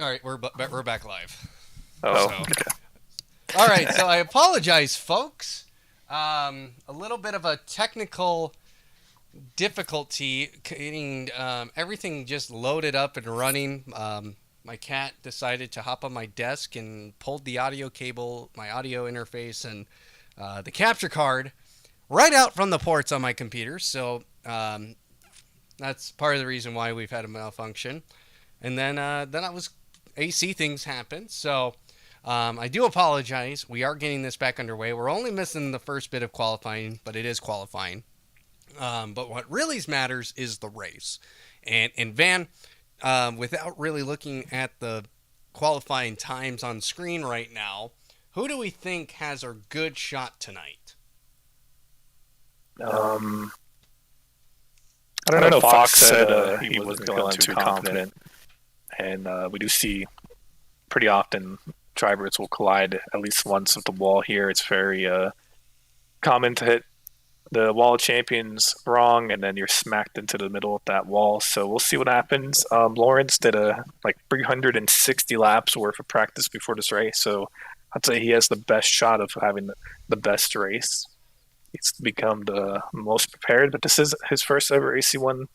All right, we're back live. Oh, So, okay. all right. So I apologize, folks. A little bit of a technical difficulty getting everything just loaded up and running. My cat decided to hop on my desk and pulled the audio cable, my audio interface, and the capture card right out from the ports on my computer. So that's part of the reason why we've had a malfunction. And then I was AC things happened. So I do apologize. We are getting this back underway. We're only missing the first bit of qualifying, but it is qualifying. But what really matters is the race. And Van, without really looking at the qualifying times on screen right now, who do we think has a good shot tonight? Um, I don't know. Fox said he wasn't feeling too confident, and we do see pretty often drivers will collide at least once with the wall here. It's very common to hit the wall of champions wrong, and then you're smacked into the middle of that wall. So we'll see what happens. Lawrence did a like 360 laps worth of practice before this race, so I'd say he has the best shot of having the best race. He's become the most prepared, but this is his first ever AC1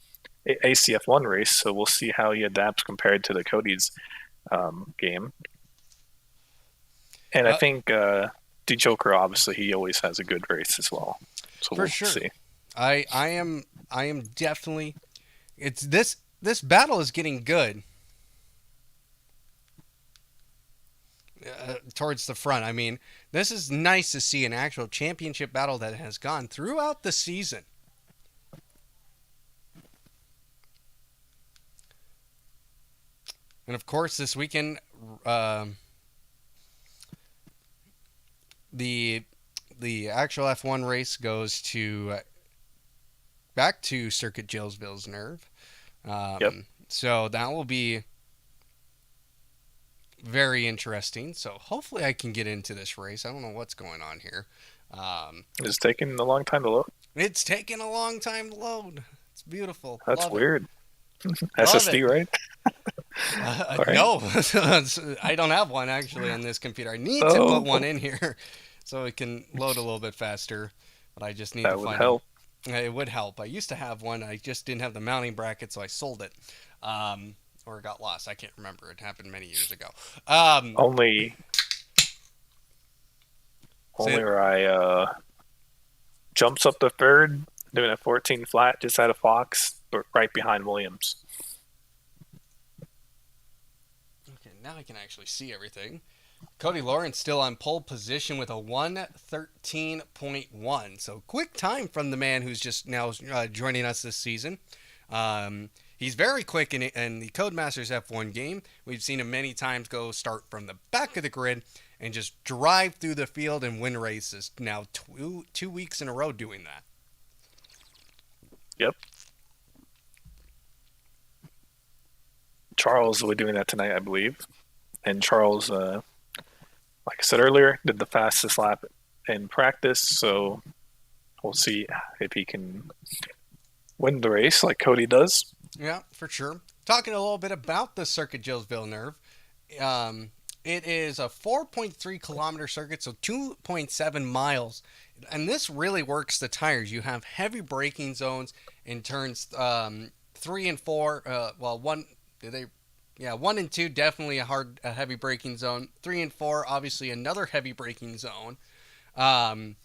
ACF1 race, so we'll see how he adapts compared to the Cody's game. And I Uh, think D Joker, obviously, he always has a good race as well. So for we'll sure. see. I am definitely. It's this battle is getting good towards the front. I mean, this is nice to see an actual championship battle that has gone throughout the season. And of course, this weekend, the the actual F1 race goes to back to Circuit Gillesville's Nerve. Yep. So that will be very interesting. So hopefully I can get into this race. I don't know what's going on here. Um, It's taking a long time to load. it's taking a long time to load. It's beautiful. That's Love it. weird. Love it. SSD, right? All right. No, I don't have one actually on this computer. I need to put Oh, one in here so it can load a little bit faster. But I just need to that would find them. help. It would help. I used to have one. I just didn't have the mounting bracket, so I sold it. Or it got lost. I can't remember. It happened many years ago. Um, Only, so only where I jumps up the third, doing a 14 flat, just out of Fox, but right behind Williams. okay, now I can actually see everything. Cody Lawrence still on pole position with a 1:13.1. So quick time from the man who's just now joining us this season. He's very quick in the Codemasters F1 game. We've seen him many times go start from the back of the grid and just drive through the field and win races. Now two weeks in a row doing that. Yep. Charles will be doing that tonight, I believe. And Charles, like I said earlier, did the fastest lap in practice, so we'll see if he can win the race like Cody does. Yeah, for sure. Talking a little bit about the Circuit Gilles Villeneuve. Um, it is a 4.3 kilometer circuit, so 2.7 miles. And this really works the tires. You have heavy braking zones in turns 3 and 4. Well, one, did they? Yeah, 1 and 2 definitely a heavy braking zone. 3 and 4 obviously another heavy braking zone. Um,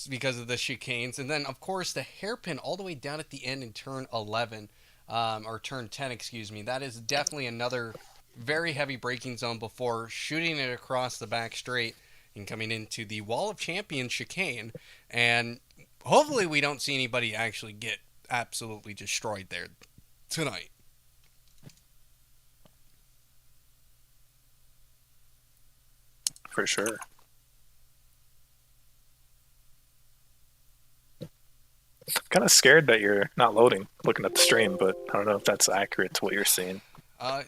because of the chicanes, and then of course the hairpin all the way down at the end in turn 11, or turn 10, excuse me. That is definitely another very heavy braking zone before shooting it across the back straight and coming into the Wall of Champions chicane. And hopefully we don't see anybody actually get absolutely destroyed there tonight. For sure. Kind of scared that you're not loading, looking at the stream, but I don't know if that's accurate to what you're seeing.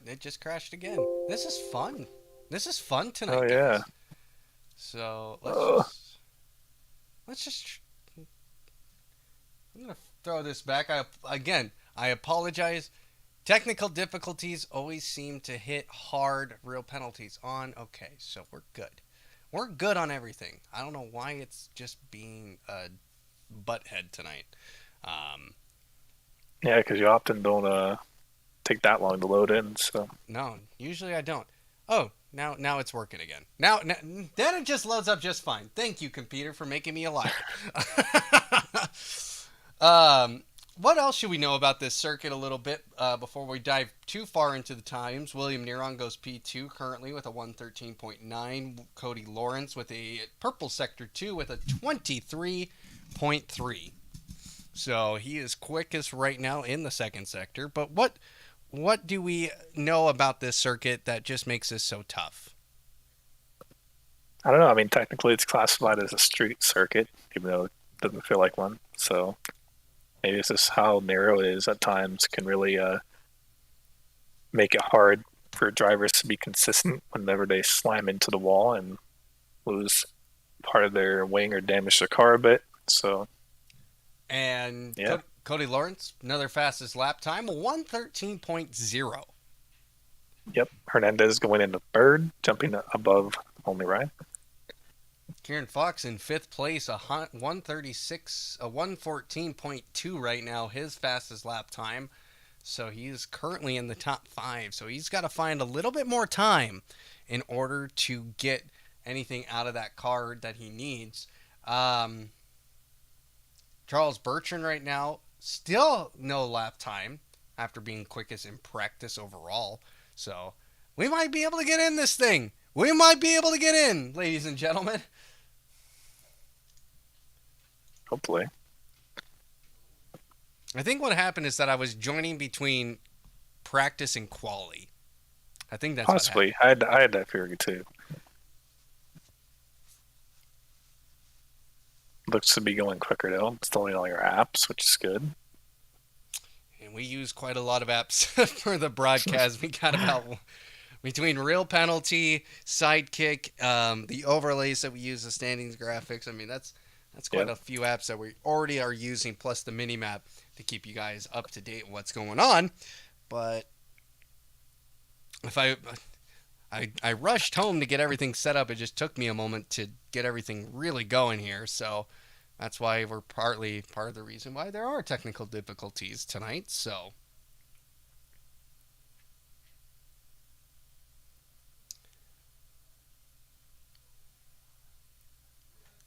It just crashed again. This is fun. This is fun Oh tonight, yeah. guys. So Oh, let's just I'm gonna throw this back. I apologize. Technical difficulties always seem to hit hard. Real penalties on. Okay, so we're good. We're good on everything. I don't know why it's just being a butthead tonight. Um, Yeah, because you often don't take that long to load in. So no, usually I don't. Oh, now it's working again. Now then it just loads up just fine. Thank you, computer, for making me a liar. um, what else should we know about this circuit a little bit before we dive too far into the times? William Neron goes P2 currently with a 113.9. Cody Lawrence with a purple sector 2 with a 23.3. So he is quickest right now in the second sector. But what do we know about this circuit that just makes this so tough? I don't know. I mean, technically, it's classified as a street circuit, even though it doesn't feel like one. So maybe it's just how narrow it is at times can really make it hard for drivers to be consistent whenever they slam into the wall and lose part of their wing or damage their car a bit. So, And yeah. Cody Lawrence, another fastest lap time, 113.0. Yep. Hernandez going into third, jumping above only Ryan. Kieran Fox in fifth place, a 114.2 right now, his fastest lap time. So he's currently in the top 5. So he's got to find a little bit more time in order to get anything out of that car that he needs. Charles Bertrand right now, still no lap time after being quickest in practice overall. So we might be able to get in this thing. We might be able to get in, ladies and gentlemen. Hopefully. I think what happened is that I was joining between practice and quali. I think that's Possibly. I had that theory too. Looks to be going quicker though. Installing all your apps, which is good. And we use quite a lot of apps for the broadcast. We got about between Real Penalty, Sidekick, the overlays that we use, the standings graphics. I mean, that's quite a few apps that we already are using, plus the mini map to keep you guys up to date with what's going on. But if I rushed home to get everything set up, it just took me a moment to get everything really going here. So that's why we're part of the reason why there are technical difficulties tonight. So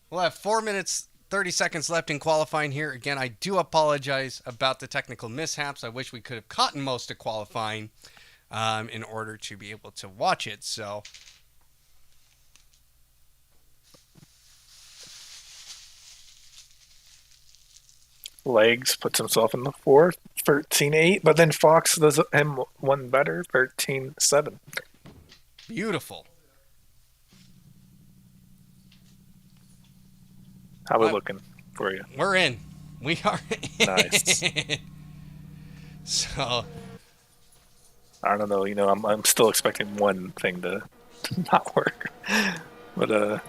we'll have 4 minutes, 30 seconds left in qualifying here. Again, I do apologize about the technical mishaps. I wish we could have caught most of qualifying in order to be able to watch it. So Legs puts himself in the fourth, 13-8, but then Fox does him one better, 13-7. beautiful. How we looking for you? We're in. We are in. Nice. So I don't know. You know, I'm still expecting one thing to not work, but the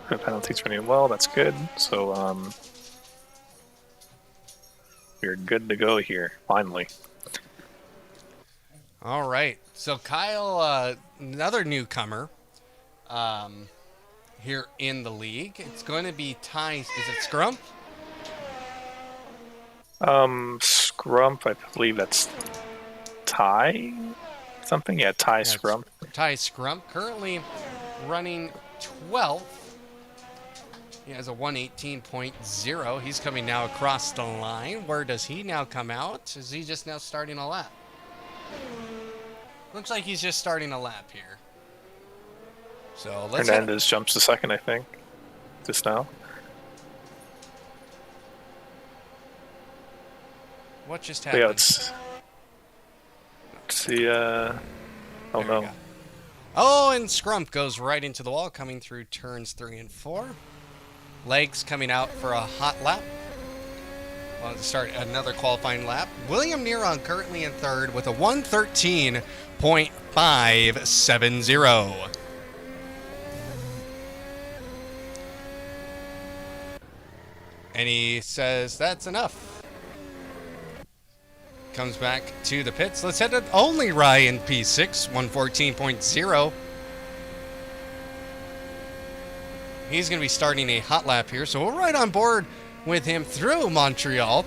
penalties running well. That's good. So we're good to go here. Finally. all right. So Kyle, another newcomer, here in the league. It's going to be Ty. Is it Scrump? Scrump. I believe that's Ty. Something. Yeah, Ty Scrump. Ty Scrump currently running 12th. He has a 118.0. He's coming now across the line. Where does he now come out? Is he just now starting a lap? Looks like he's just starting a lap here. So let's Hernandez jumps to second, I think, just now. What just Yeah, happened? let's see. Oh There no. we go. Oh, and Scrump goes right into the wall, coming through turns 3 and 4. Legs coming out for a hot lap. Well, to start another qualifying lap. William Neron currently in third with a 113.570. And he says that's enough. comes back to the pits. Let's head to only Ryan P6, 114.0. He's going to be starting a hot lap here, so we're right on board with him through Montreal.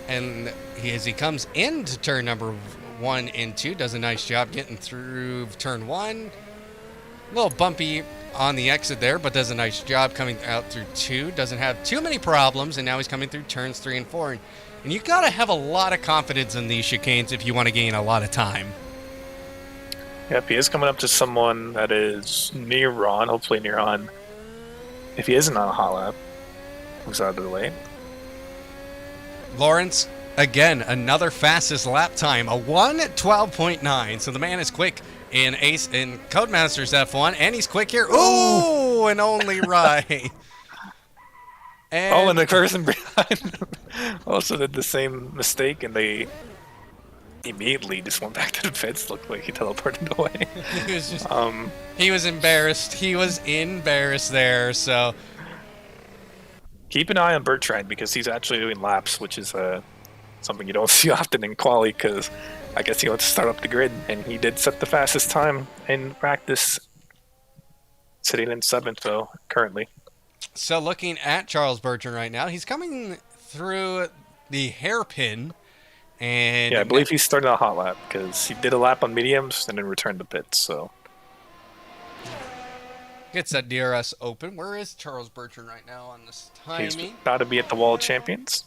And as he comes into turn number 1 and 2, does a nice job getting through turn 1. A little bumpy on the exit there, but does a nice job coming out through 2. Doesn't have too many problems, and now he's coming through turns 3 and 4. And you got to have a lot of confidence in these chicanes if you want to gain a lot of time. Yep, he is coming up to someone that is near on, hopefully near on. If he isn't on a hot lap, moves out of the way. Lawrence, again, another fastest lap time, a 1:12.9. So the man is quick in Codemasters F1, and he's quick here. Ooh, and only right. And the person behind also did the same mistake, and they immediately just went back to the pits. Looked like he teleported away. He was just, he was embarrassed. He was embarrassed there. So keep an eye on Bertrand because he's actually doing laps, which is something you don't see often in quali. Because I guess he wants to start up the grid, and he did set the fastest time in practice, sitting in 7th though currently. So looking at Charles Bertrand right now, he's coming through the hairpin. And yeah, I believe he's starting a hot lap because he did a lap on mediums and then returned to pits. So gets that DRS open. Where is Charles Bertrand right now on this timing? He's got to be at the Wall of Champions.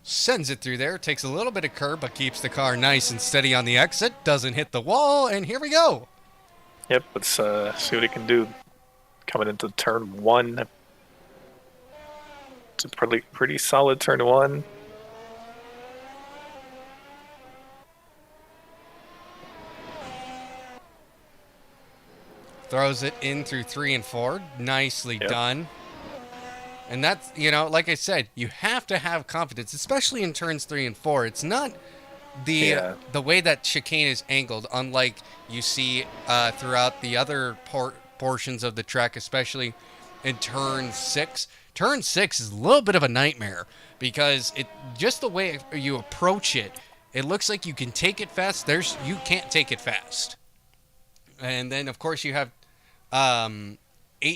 Sends it through there. Takes a little bit of curb, but keeps the car nice and steady on the exit. Doesn't hit the wall, and here we go. Yep, let's see what he can do. Coming into turn 1. It's a pretty solid turn 1. Throws it in through 3 and 4. Nicely done. And that's, like I said, you have to have confidence, especially in turns 3 and 4. It's not the way that chicane is angled, unlike you see throughout the other portions of the track, especially in turn 6. Turn 6 is a little bit of a nightmare because just the way you approach it, it looks like you can take it fast. You can't take it fast. And then, of course, you have 8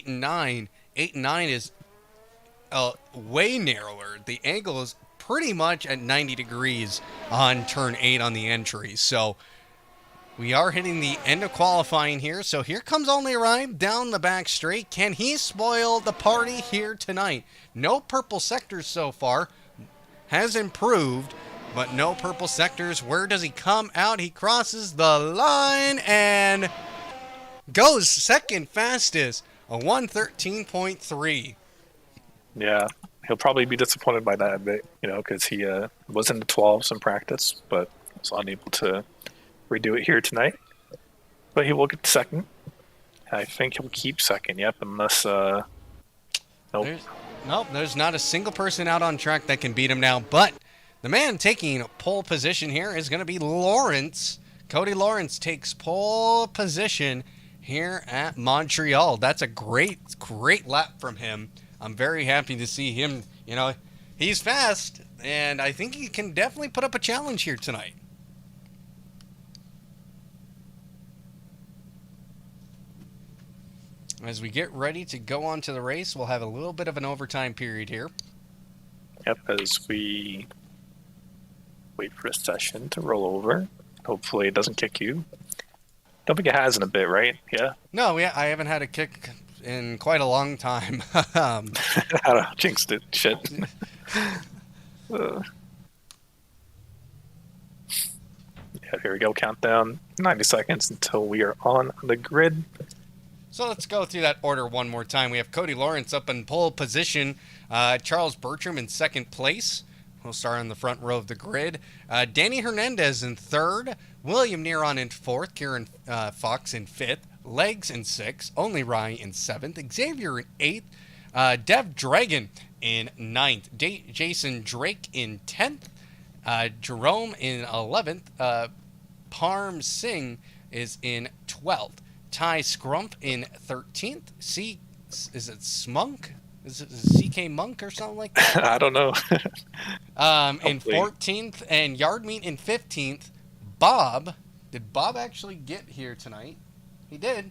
and 9. 8 and 9 is way narrower. The angle is pretty much at 90 degrees on turn 8 on the entry. So we are hitting the end of qualifying here. So here comes Only Rhyme down the back straight. Can he spoil the party here tonight? No purple sectors so far. Has improved, but no purple sectors. Where does he come out? He crosses the line and goes second fastest, a 1:13.3. Yeah, he'll probably be disappointed by that a bit, because he was in the 12s in practice, but was unable to redo it here tonight. But he will get second. I think he'll keep second, unless... Nope. There's not a single person out on track that can beat him now, but the man taking pole position here is going to be Lawrence. Cody Lawrence takes pole position here at Montreal. That's a great lap from him. I'm very happy to see him. He's fast, and I think he can definitely put up a challenge here tonight. As we get ready to go on to the race, we'll have a little bit of an overtime period here. Yep, as we wait for a session to roll over. Hopefully it doesn't kick you. Don't think it has in a bit, right? Yeah? No, I haven't had a kick in quite a long time. I jinxed it. Shit. Yeah, here we go. Countdown. 90 seconds until we are on the grid. So let's go through that order one more time. We have Cody Lawrence up in pole position. Charles Bertrand in second place. We'll start on the front row of the grid. Danny Hernandez in third. William Neron in fourth. Kieran Fox in fifth. Legs in sixth. Only Ryan in seventh. Xavier in eighth. Dev Dragon in ninth. Jason Drake in 10th. Jerome in 11th. Parm Singh is in 12th. Ty Scrump in 13th. is it Smunk? Is it CK Monk or something like that? I don't know. In 14th, and Yard Meat in 15th. Bob, did Bob actually get here tonight? He did.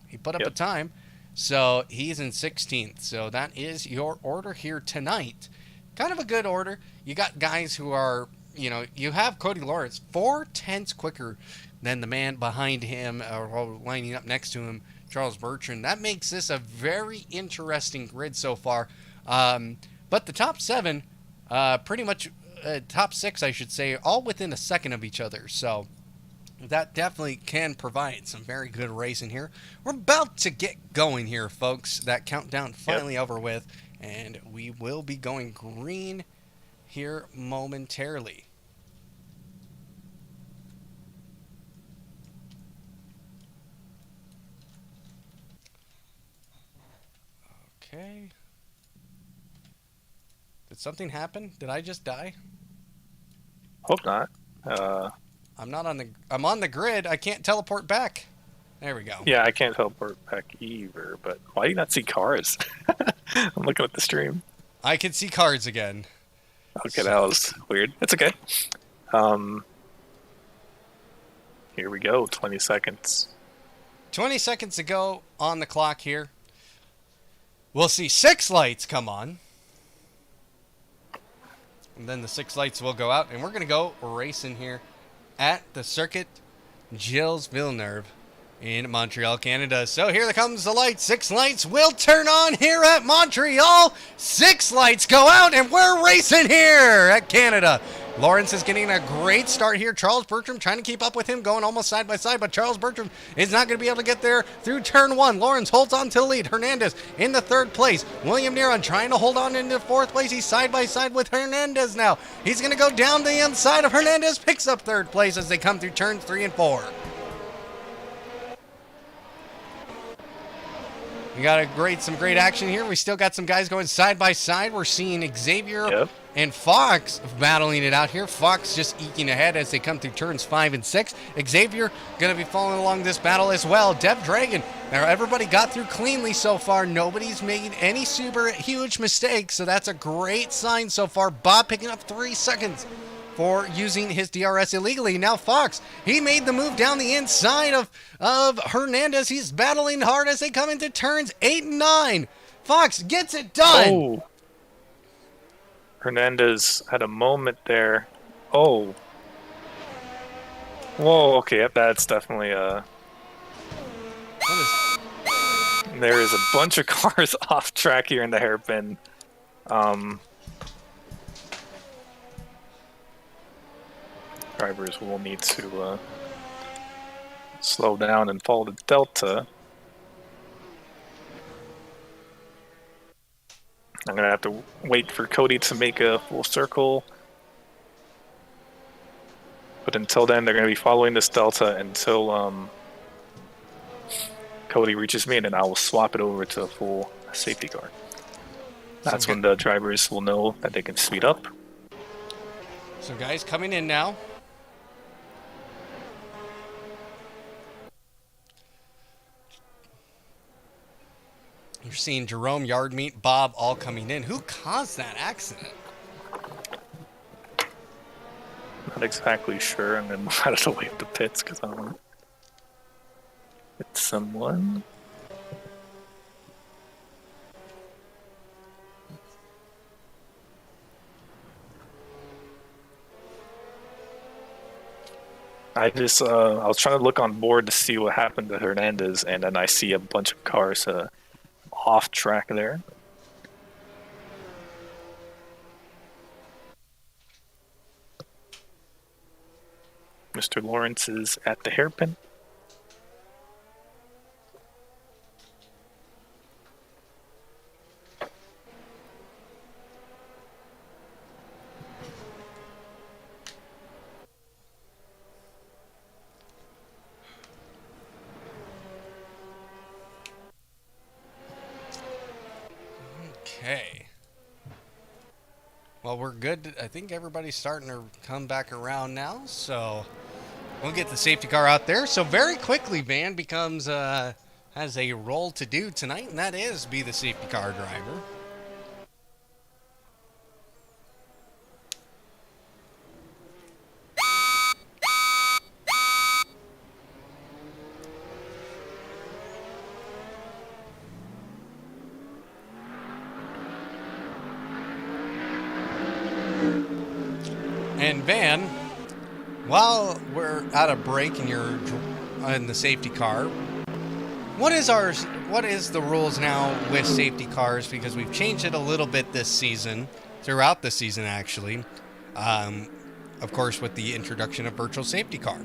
He put up a time. So he's in 16th. So that is your order here tonight. Kind of a good order. You got guys who are, you have Cody Lawrence 4/10 quicker than the man behind him or lining up next to him, Charles Bertrand. That makes this a very interesting grid so far. But the top 7, pretty much top 6, I should say, all within a second of each other. So that definitely can provide some very good racing here. We're about to get going here, folks. That countdown finally over with, and we will be going green here momentarily. Okay. Did something happen? Did I just die? Hope not. I'm on the grid. I can't teleport back. There we go. Yeah, I can't teleport back either, but why do you not see cars? I'm looking at the stream. I can see cars again. Okay, that was weird. It's okay. Here we go, 20 seconds. 20 seconds to go on the clock here. We'll see 6 lights come on. And then the 6 lights will go out, and we're going to go racing here at the Circuit Gilles Villeneuve in Montreal, Canada. So here comes the lights. 6 lights will turn on here at Montreal. 6 lights go out, and we're racing here at Canada. Lawrence is getting a great start here. Charles Bertram trying to keep up with him, going almost side by side, but Charles Bertram is not going to be able to get there through turn 1. Lawrence holds on to the lead. Hernandez in the 3rd place. William Neron trying to hold on into 4th place. He's side by side with Hernandez now. He's going to go down the inside of Hernandez, picks up 3rd place as they come through turns 3 and 4. We got some great action here. We still got some guys going side by side. We're seeing Xavier and Fox battling it out here. Fox just eking ahead as they come through turns 5 and 6. Xavier going to be following along this battle as well. Dev Dragon. Now everybody got through cleanly so far. Nobody's made any super huge mistakes, so that's a great sign so far. Bob picking up 3 seconds for using his DRS illegally. Now Fox, he made the move down the inside of Hernandez. He's battling hard as they come into turns 8 and 9. Fox gets it done. Oh. Hernandez had a moment there. Oh. Whoa, okay, that's definitely there is a bunch of cars off track here in the hairpin. Drivers will need to slow down and follow the delta. I'm going to have to wait for Cody to make a full circle. But until then, they're going to be following this delta until Cody reaches me, and then I will swap it over to a full safety car. That's when the drivers will know that they can speed up. So guys coming in now. You're seeing Jerome, Yardmeet, Bob all coming in. Who caused that accident? Not exactly sure. I'm going to out of the way of the pits because I don't want to hit someone. I was trying to look on board to see what happened to Hernandez, and then I see a bunch of cars off track there. Mr. Lawrence is at the hairpin. Okay. Well, we're good. I think everybody's starting to come back around now, so we'll get the safety car out there. So very quickly, Van becomes has a role to do tonight, and that is be the safety car driver. And Van, while we're at a break and you're in the safety car, what is the rules now with safety cars? Because we've changed it a little bit this season, throughout the season actually. Of course, with the introduction of virtual safety car.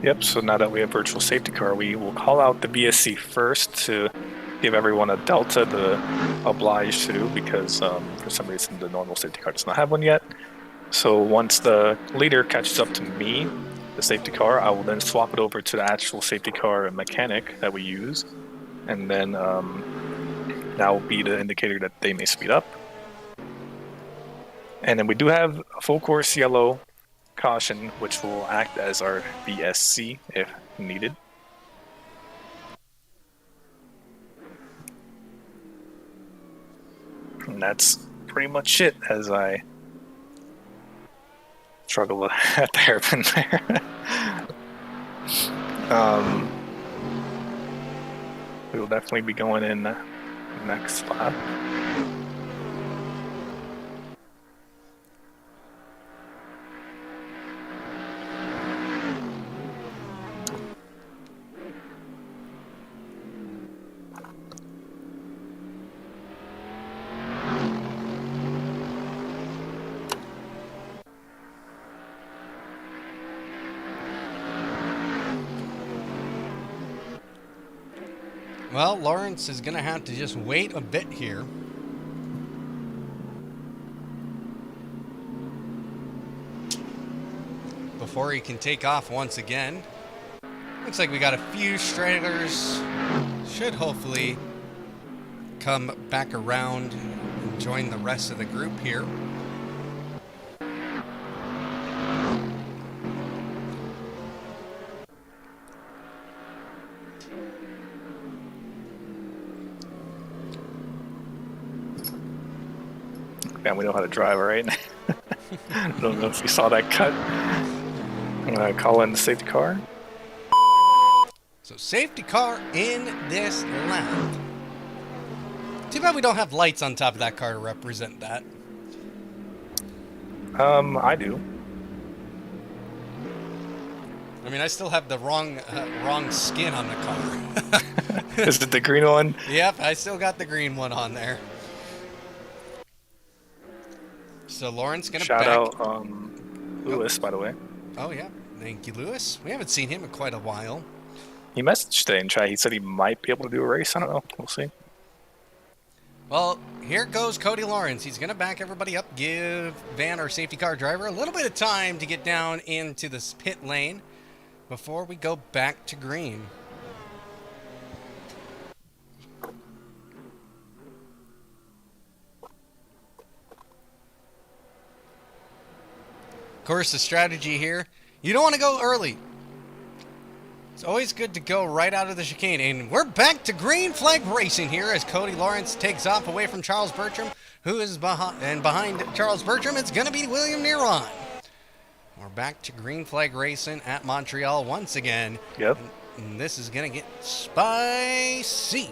Yep, so now that we have virtual safety car, we will call out the BSC first to give everyone a delta to oblige to, because for some reason the normal safety car does not have one yet. So once the leader catches up to me, the safety car, I will then swap it over to the actual safety car mechanic that we use, and then that will be the indicator that they may speed up. And then we do have a full course yellow caution, which will act as our BSC if needed. And that's pretty much it as I struggle at the hairpin there. We will definitely be going in next lap. Well, Lawrence is going to have to just wait a bit here. Before he can take off once again. Looks like we got a few stragglers. Should hopefully come back around and join the rest of the group here. Man, we know how to drive, right? I don't know if you saw that cut. I'm gonna call in the safety car. So safety car in this lap. Too bad we don't have lights on top of that car to represent that. I do. I mean, I still have the wrong skin on the car. Is it the green one? Yep, I still got the green one on there. So Lawrence gonna shout back. out Lewis, by the way. Oh yeah, thank you, Lewis. We haven't seen him in quite a while. He messaged today in chat. He said he might be able to do a race. I don't know. We'll see. Well, here goes Cody Lawrence. He's gonna back everybody up, give Van, our safety car driver, a little bit of time to get down into this pit lane before we go back to green. Of course, the strategy here, you don't want to go early. It's always good to go right out of the chicane. And we're back to green flag racing here as Cody Lawrence takes off away from Charles Bertram, who is behind. And behind Charles Bertram, it's going to be William Neron. We're back to green flag racing at Montreal once again. Yep. And this is going to get spicy.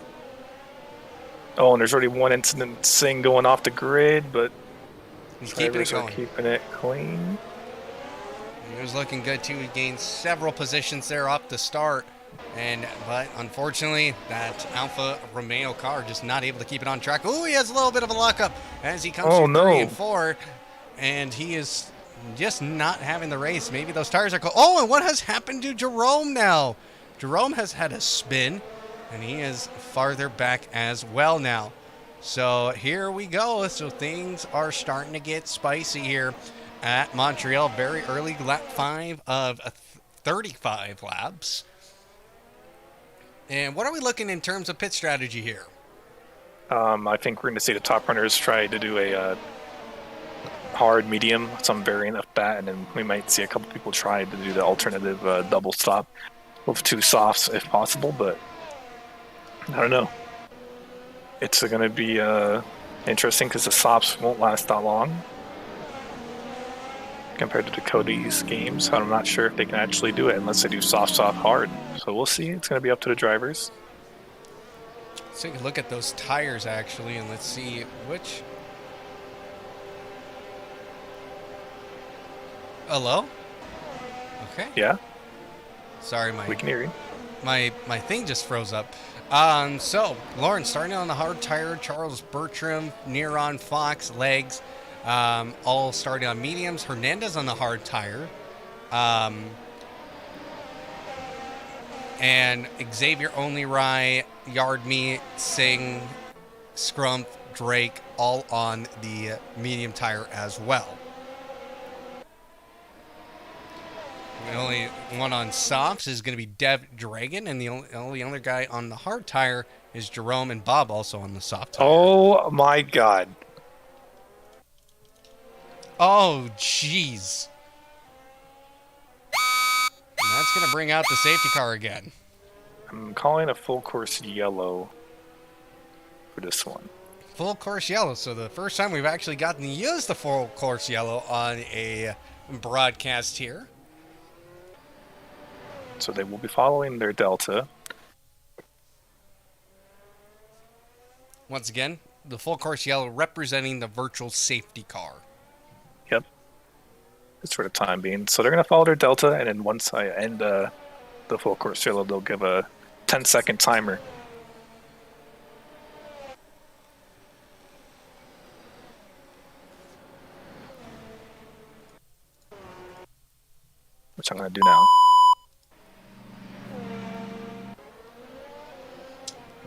Oh, and there's already one incident thing going off the grid, but He's keeping it drivers are going. keeping it clean. He was looking good too. He gained several positions there up to start, but unfortunately, that Alfa Romeo car just not able to keep it on track. Ooh, he has a little bit of a lockup as he comes through 3 and 4, and he is just not having the race. Maybe those tires are cold. Oh, and what has happened to Jerome now? Jerome has had a spin, and he is farther back as well now. So here we go. So things are starting to get spicy here at Montreal. Very early, lap 5 of 35 laps. And what are we looking in terms of pit strategy here? I think we're going to see the top runners try to do a hard, medium, some variant of that, and then we might see a couple people try to do the alternative double stop with 2 softs if possible, but I don't know. It's going to be interesting because the stops won't last that long compared to the Cody's games. I'm not sure if they can actually do it unless they do soft, hard. So we'll see. It's going to be up to the drivers. Let's take a look at those tires, actually, and let's see which... Hello? Okay. Yeah. Sorry, We can hear you. my thing just froze up. So, Lauren, starting on the hard tire, Charles Bertram, Neron, Fox, Legs, all starting on mediums. Hernandez on the hard tire. And Xavier Only Rye, Yard Meat, Singh, Scrump, Drake, all on the medium tire as well. The only one on softs is going to be Dev Dragon, and the only other guy on the hard tire is Jerome and Bob, also on the soft tire. Oh my God! Oh, jeez. And that's going to bring out the safety car again. I'm calling a full course yellow for this one. Full course yellow. So the first time we've actually gotten to use the full course yellow on a broadcast here. So they will be following their Delta. Once again, the full course yellow representing the virtual safety car. Yep. Just for the time being. So they're going to follow their Delta, and then once I end the full course yellow, they'll give a 10-second timer. Which I'm going to do now.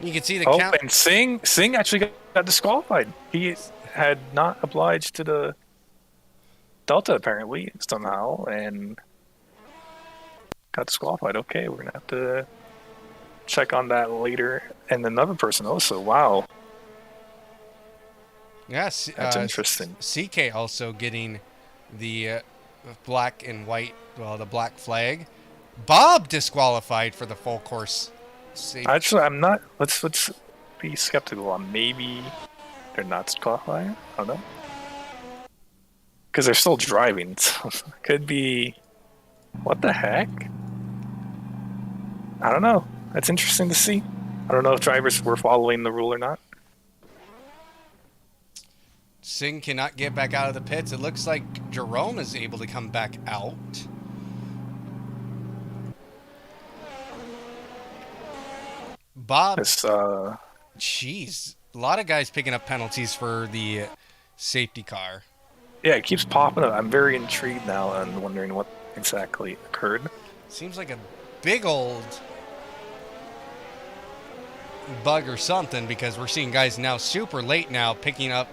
You can see the count. And Singh actually got disqualified. He had not obliged to the Delta apparently somehow and got disqualified. Okay, we're gonna have to check on that later. And another person also. Wow. Yes, that's interesting. CK also getting the black and white, well, the black flag. Bob disqualified for the full course. Actually, I'm not. Let's be skeptical on maybe they're not disqualified. I don't know, because they're still driving. So could be. What the heck? I don't know. That's interesting to see. I don't know if drivers were following the rule or not. Singh cannot get back out of the pits. It looks like Jerome is able to come back out. Bob, jeez, a lot of guys picking up penalties for the safety car. Yeah, it keeps popping up. I'm very intrigued now and wondering what exactly occurred. Seems like a big old bug or something, because we're seeing guys now super late now picking up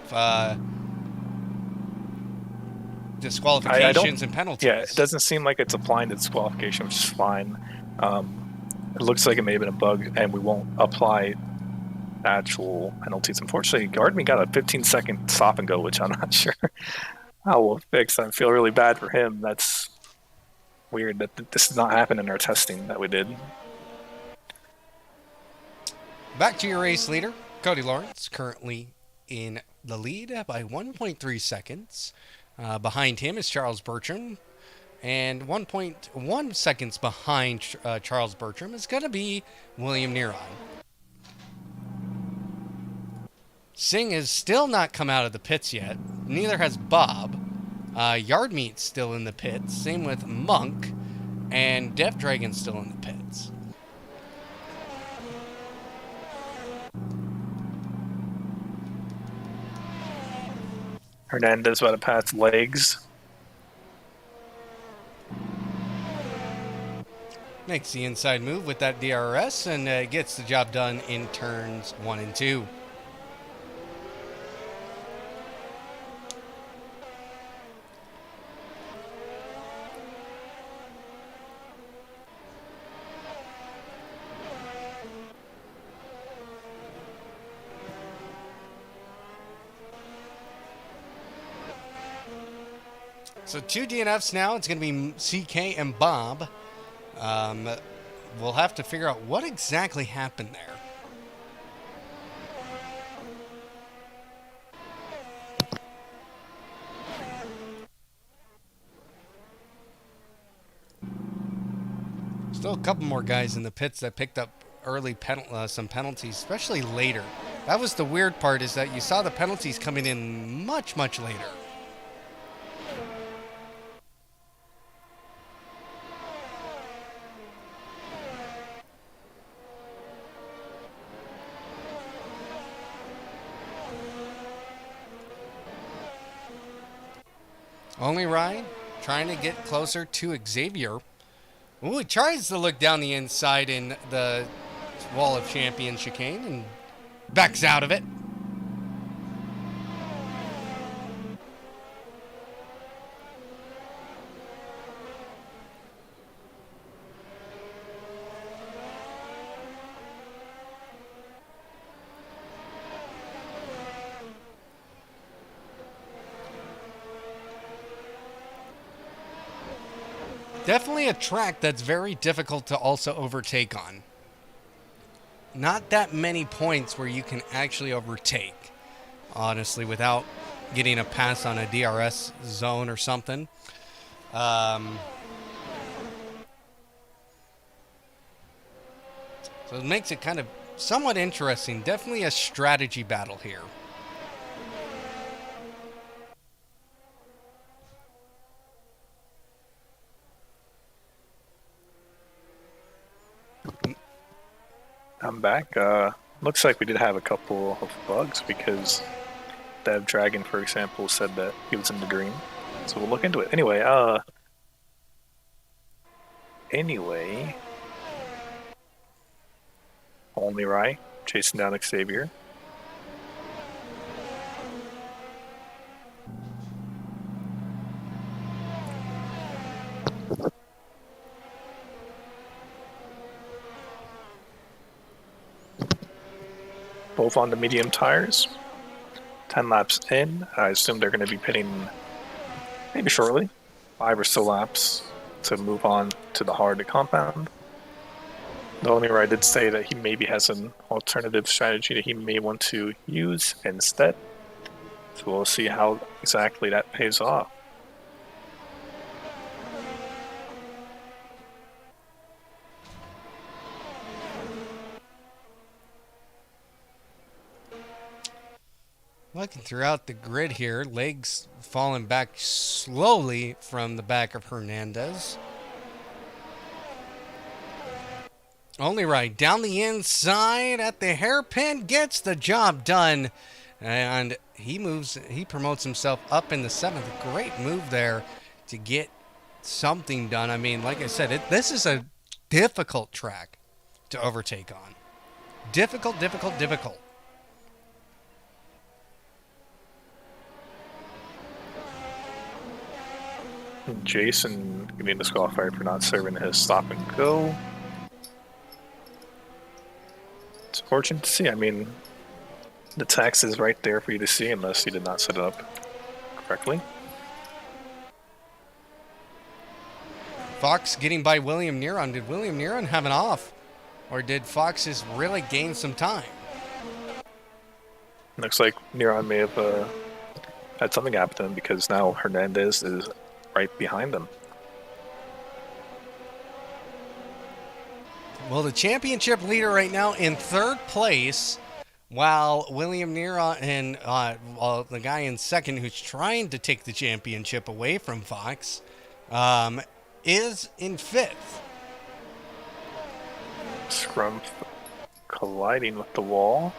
disqualifications and penalties. Yeah, it doesn't seem like it's applying to disqualification, which is fine. It looks like it may have been a bug, and we won't apply actual penalties. Unfortunately, Gardman got a 15-second stop and go, which I'm not sure how we'll fix. I feel really bad for him. That's weird that this did not happen in our testing that we did. Back to your race leader, Cody Lawrence, currently in the lead by 1.3 seconds. Behind him is Charles Bertram. And 1.1 seconds behind Charles Bertram is going to be William Neron. Singh has still not come out of the pits yet. Neither has Bob. Yardmeat's still in the pits. Same with Monk. And Dev Dragon's still in the pits. Hernandez about to pass Legs. Makes the inside move with that DRS and gets the job done in turns 1 and 2. So 2 DNFs now. It's going to be CK and Bob. We'll have to figure out what exactly happened there. Still a couple more guys in the pits that picked up early some penalties, especially later. That was the weird part, is that you saw the penalties coming in much, much later. Only Ryan trying to get closer to Xavier. Ooh, he tries to look down the inside in the Wall of Champions chicane and backs out of it. Definitely a track that's very difficult to also overtake on. Not that many points where you can actually overtake, honestly, without getting a pass on a DRS zone or something. So it makes it kind of somewhat interesting. Definitely a strategy battle here. I'm back. Looks like we did have a couple of bugs because Dev Dragon, for example, said that he was in the green. So we'll look into it. Anyway, Only Rai chasing down Xavier. Both on the medium tires. 10 laps in. I assume they're going to be pitting maybe shortly. 5 or so laps to move on to the hard compound. The only Rai did say that he maybe has an alternative strategy that he may want to use instead. So we'll see how exactly that pays off. Looking throughout the grid here, legs falling back slowly from the back of Hernandez. Only right down the inside at the hairpin, gets the job done. And he promotes himself up in the 7th. Great move there to get something done. I mean, like I said, this is a difficult track to overtake on. Difficult. Jason getting disqualified for not serving his stop and go. It's fortunate to see. I mean, the text is right there for you to see unless you did not set it up correctly. Fox getting by William Neron. Did William Neron have an off? Or did Fox just really gain some time? Looks like Neron may have had something happen to him because now Hernandez is right behind them. Well, the championship leader right now in 3rd place, while William Neron and the guy in 2nd who's trying to take the championship away from Fox is in 5th. Scrum colliding with the wall.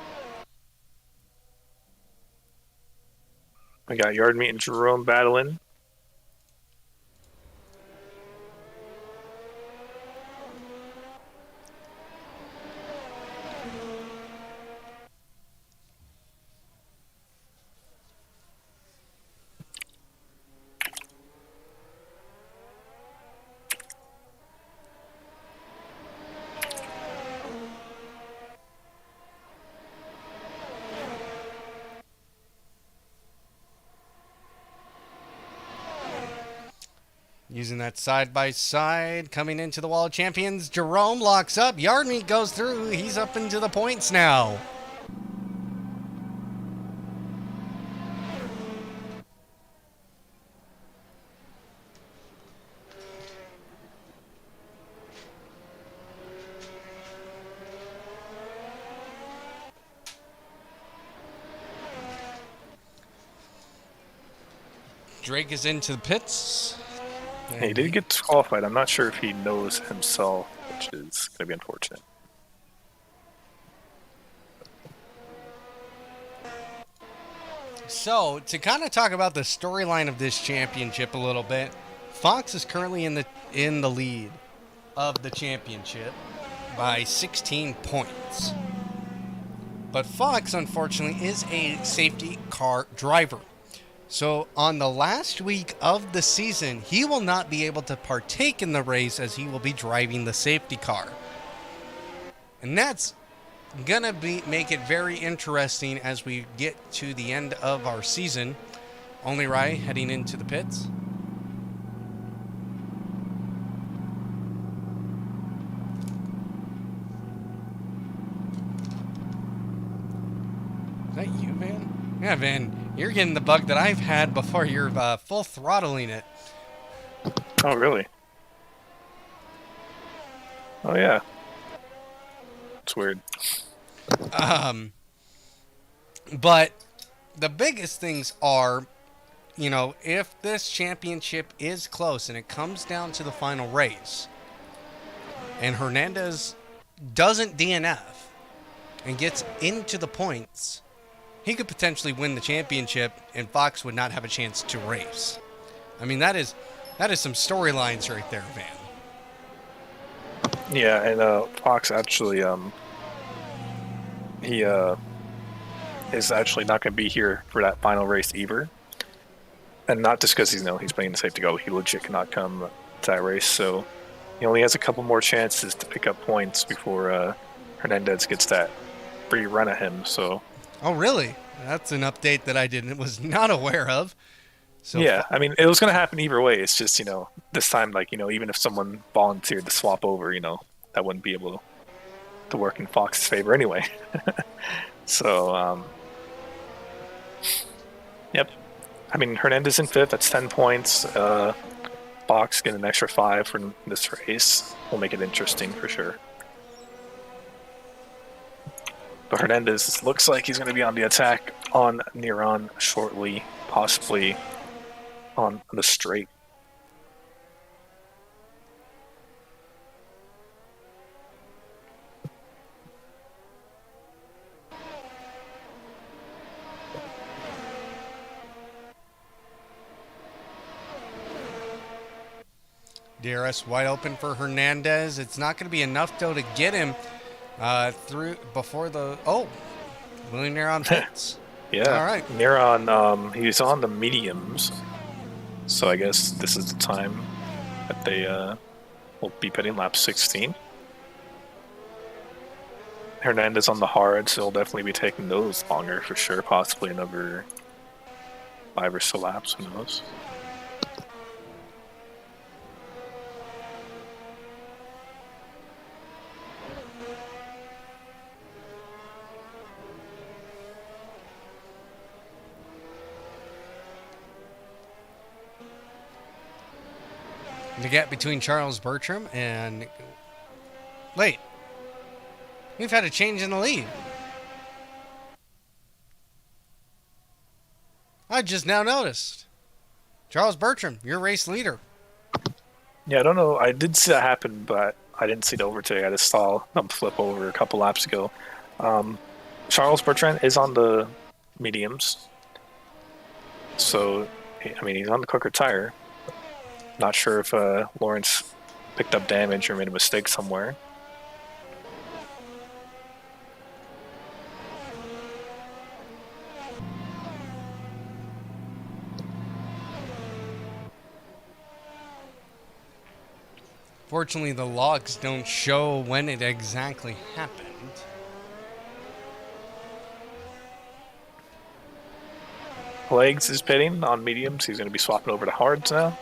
We got Yardmeet and Jerome battling. Using that side-by-side, coming into the Wall of Champions. Jerome locks up. Yardmeet goes through. He's up into the points now. Drake is into the pits. He did get disqualified. I'm not sure if he knows himself, which is going to be unfortunate. So, to kind of talk about the storyline of this championship a little bit, Fox is currently in the lead of the championship by 16 points. But Fox, unfortunately, is a safety car driver. So, on the last week of the season, he will not be able to partake in the race as he will be driving the safety car. And that's gonna make it very interesting as we get to the end of our season. Only Rai heading into the pits. Is that you, Van? Yeah, Van, you're getting the bug that I've had before. You're full throttling it. Oh, really? Oh, yeah. It's weird. But the biggest things are, if this championship is close and it comes down to the final race, and Hernandez doesn't DNF and gets into the points, he could potentially win the championship and Fox would not have a chance to race. I mean, that is some storylines right there, Van. Yeah, and Fox actually, he is actually not going to be here for that final race either. And not just because he's playing the safety go. He legit cannot come to that race, so he only has a couple more chances to pick up points before Hernandez gets that free run at him. So. Oh, really? That's an update that I was not aware of. So yeah, I mean, it was going to happen either way. It's just, this time, even if someone volunteered to swap over, that wouldn't be able to work in Fox's favor anyway. So, yep. I mean, Hernandez in 5th, that's 10 points. Fox getting an extra 5 from this race will make it interesting for sure. But Hernandez looks like he's going to be on the attack on Neron shortly, possibly on the straight. DRS wide open for Hernandez. It's not going to be enough, though, to get him through before the... Oh, William Neron pits. Yeah. All right. Neron, he's on the mediums. So I guess this is the time that they will be pitting lap 16. Hernandez on the hard, so he'll definitely be taking those longer for sure. Possibly another 5 or so laps, who knows. The gap between Charles Bertram and... Wait. We've had a change in the lead. I just now noticed. Charles Bertram, your race leader. Yeah, I don't know. I did see that happen, but I didn't see it overtake. I just saw them flip over a couple laps ago. Charles Bertrand is on the mediums. So, I mean, he's on the quicker tire. Not sure if Lawrence picked up damage or made a mistake somewhere. Fortunately, the logs don't show when it exactly happened. Legs is pitting on mediums. He's going to be swapping over to hards now.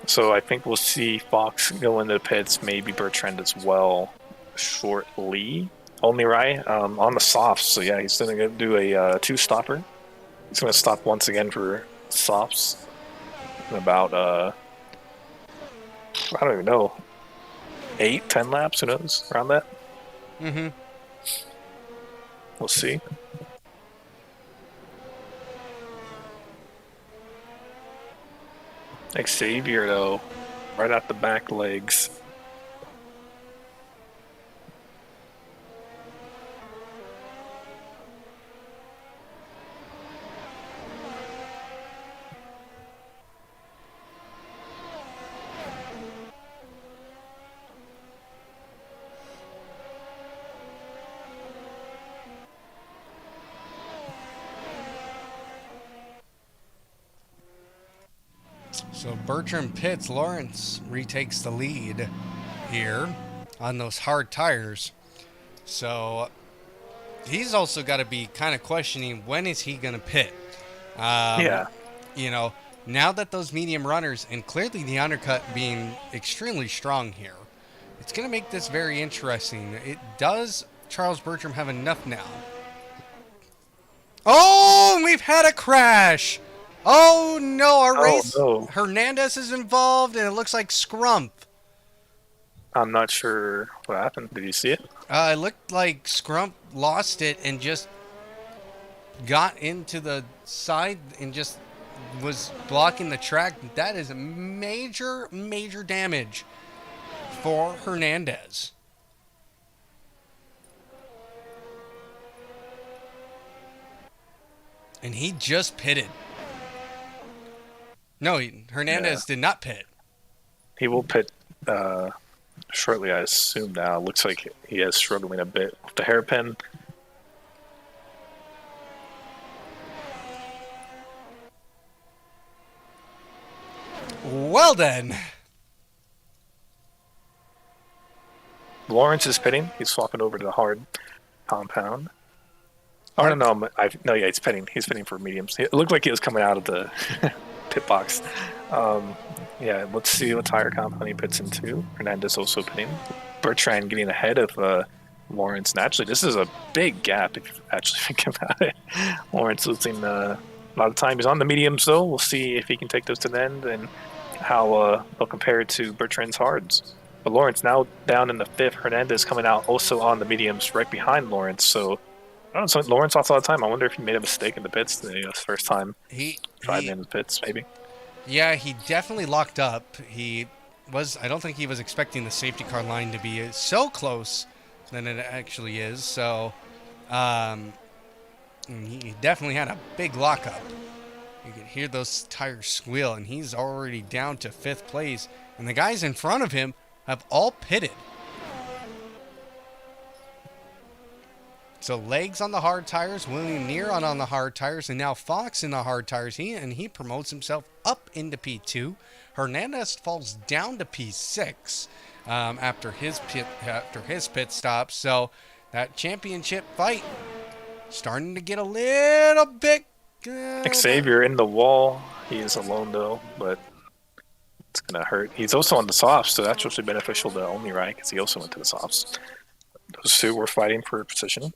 So I think we'll see Fox go into the pits, maybe Bertrand as well shortly. Only Rai on the softs. So yeah, he's going to do a 2-stopper. He's going to stop once again for softs in about, I don't even know, 8, 10 laps, who knows, around that. Mm-hmm. We'll see. Xavier, though, right at the back legs. So Bertram pits, Lawrence retakes the lead here on those hard tires. So he's also got to be kind of questioning when is he going to pit. Um, Yeah, you know, now that those medium runners and clearly the undercut being extremely strong here, it's going to make this very interesting. Does Charles Bertram have enough now? Oh, and we've had a crash. Oh no, our oh race no, Hernandez is involved, and it looks like Scrump. I'm not sure what happened. Did you see it? It looked like Scrump lost it and just got into the side and just was blocking the track. That is a major, major damage for Hernandez. And he just pitted. No, Hernandez did not pit. He will pit shortly, I assume now. Looks like he is struggling a bit with the hairpin. Well then. Lawrence is pitting. He's swapping over to the hard compound. Oh, no, yeah, he's pitting. He's pitting for mediums. It looked like he was coming out of the pit box. Yeah, let's see what tire compound he pits into. Hernandez also pitting. Bertrand getting ahead of Lawrence. And actually, this is a big gap if you actually think about it. Lawrence losing a lot of time. He's on the mediums, though. We'll see if he can take those to the end and how they'll compare to Bertrand's hards. But Lawrence now down in the fifth. Hernandez coming out also on the mediums right behind Lawrence. So I don't know. So Lawrence lost a lot of time. I wonder if he made a mistake in the pits. His first time driving in the pits, maybe. Yeah, he definitely locked up. I don't think he was expecting the safety car line to be so close than it actually is. So, he definitely had a big lockup. You can hear those tires squeal, and he's already down to fifth place. And the guys in front of him have all pitted. So Legs on the hard tires, William Neron on the hard tires, and now Fox in the hard tires. He promotes himself up into P2. Hernandez falls down to P6 after his pit stop. So that championship fight starting to get a little bit. Xavier in the wall. He is alone though, but it's gonna hurt. He's also on the softs, so that's actually beneficial to Only Right because he also went to the softs. Those two were fighting for position.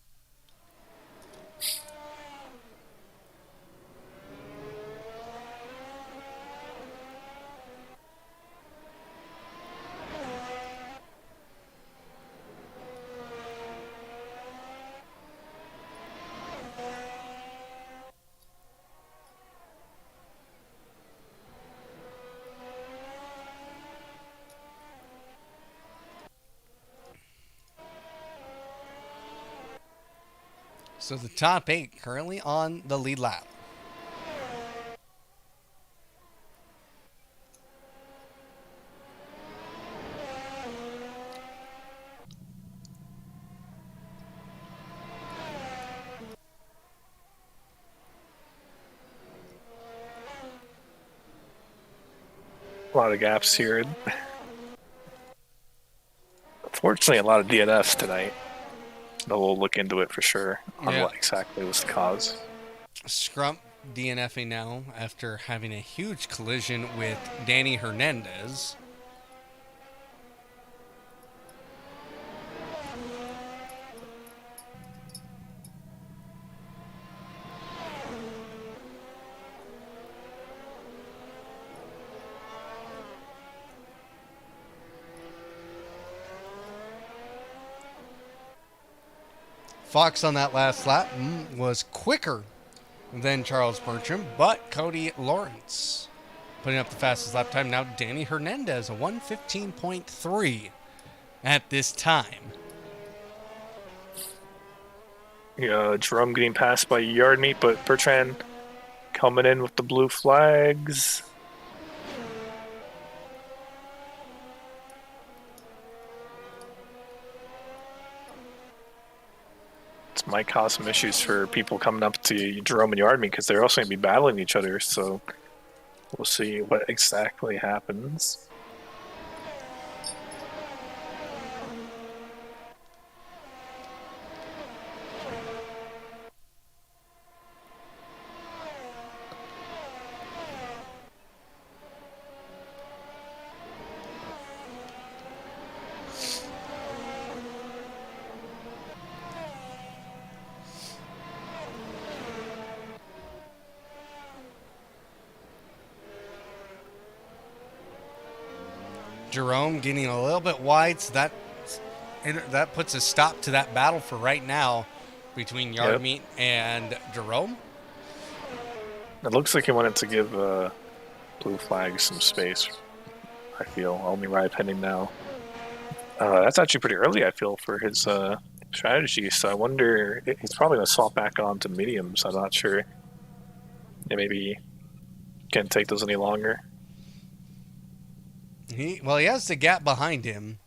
So the top 8 currently on the lead lap. A lot of gaps here. Unfortunately, a lot of DNFs tonight. But we'll look into it for sure on what exactly was the cause. Scrump DNFing now after having a huge collision with Danny Hernandez. Fox on that last lap was quicker than Charles Bertram, but Cody Lawrence putting up the fastest lap time. Now Danny Hernandez, a 1:15.3 at this time. Yeah, Jerome getting passed by Yard Meat, but Bertrand coming in with the blue flags. This might cause some issues for people coming up to Jerome and Yard Meat because they're also going to be battling each other, so we'll see what exactly happens. Jerome getting a little bit wide, so that puts a stop to that battle for right now between Yard Meat and Jerome. It looks like he wanted to give blue flag some space. I feel only ride pending now. That's actually pretty early, I feel, for his strategy. So I wonder, he's probably going to swap back on to mediums. I'm not sure. And maybe can't take those any longer. He has the gap behind him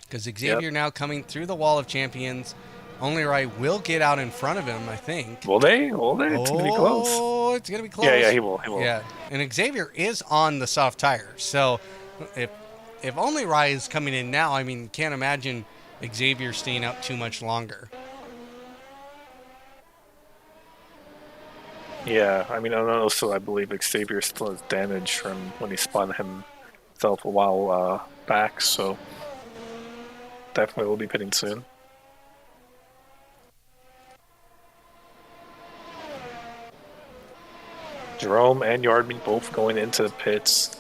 because Xavier now coming through the wall of champions. Only Right will get out in front of him, I think. Will they? It's going to be close. Oh, it's going to be close. Yeah, he will. Yeah, and Xavier is on the soft tire. So if Only Right is coming in now, I mean, can't imagine Xavier staying out too much longer. Yeah, I mean, also I believe Xavier still has damage from when he spun himself a while back, so definitely will be pitting soon. Jerome and Yardmeet both going into the pits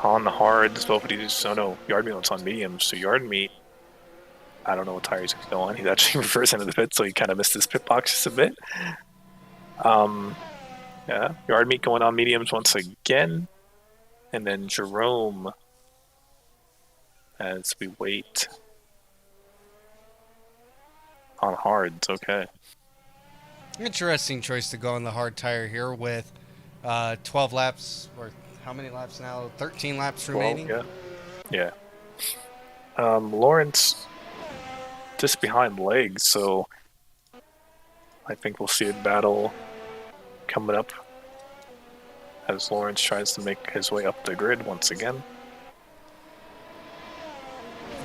on the hards. Both of these, Yardmeet was on mediums, so Yardmeet, I don't know what tires he's going on. He's actually reverse into the pit, so he kind of missed his pit box just a bit. Yeah, Yardmeet going on mediums once again, and then Jerome as we wait on hards. Okay. Interesting choice to go on the hard tire here with 12 laps, or how many laps now? 13 laps remaining? Yeah. Lawrence just behind legs, so I think we'll see a battle coming up as Lawrence tries to make his way up the grid once again.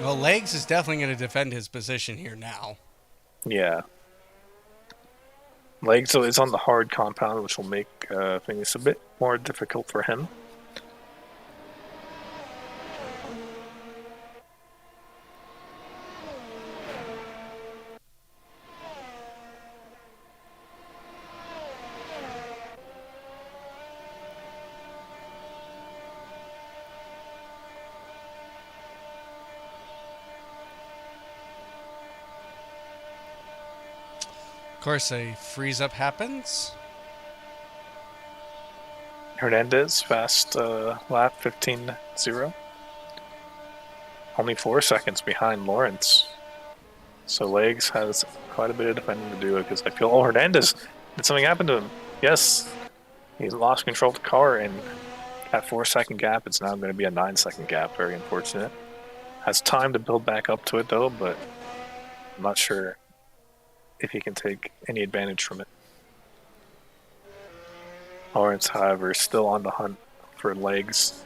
Well, Legs is definitely going to defend his position here now. Yeah. Legs is on the hard compound, which will make things a bit more difficult for him. Of course, a freeze-up happens. Hernandez, fast lap 15.0. Only 4 seconds behind Lawrence. So Legs has quite a bit of defending to do because I feel, Hernandez, did something happen to him? Yes. He lost control of the car, and that 4-second gap, it's now going to be a 9-second gap. Very unfortunate. Has time to build back up to it, though, but I'm not sure if he can take any advantage from it. Lawrence, however, still on the hunt for Legs.